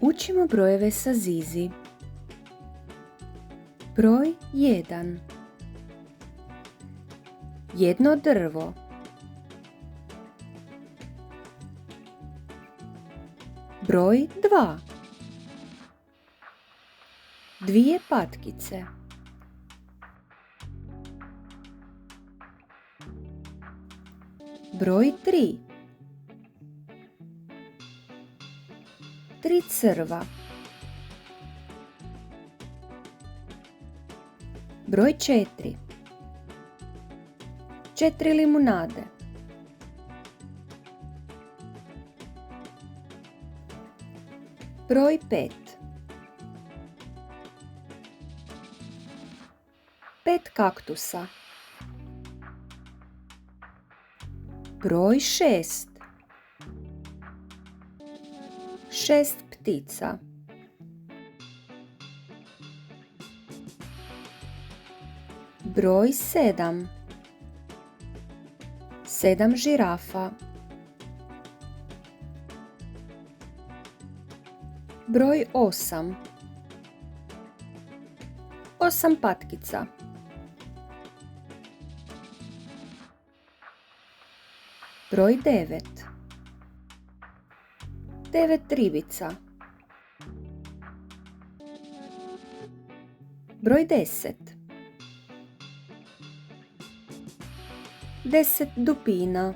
Učimo brojeve sa Zizi. Broj 1. Jedno drvo. Broj 2. Dvije patkice. Broj 3. Tri crva. Broj 4. 4 limunade. Broj 5. 5 kaktusa. Broj 6. 6 ptica. Broj 7. 7 žirafa. Broj 8. 8 patkica. Broj 9. 9 ribica. Broj 10. 10 dupina.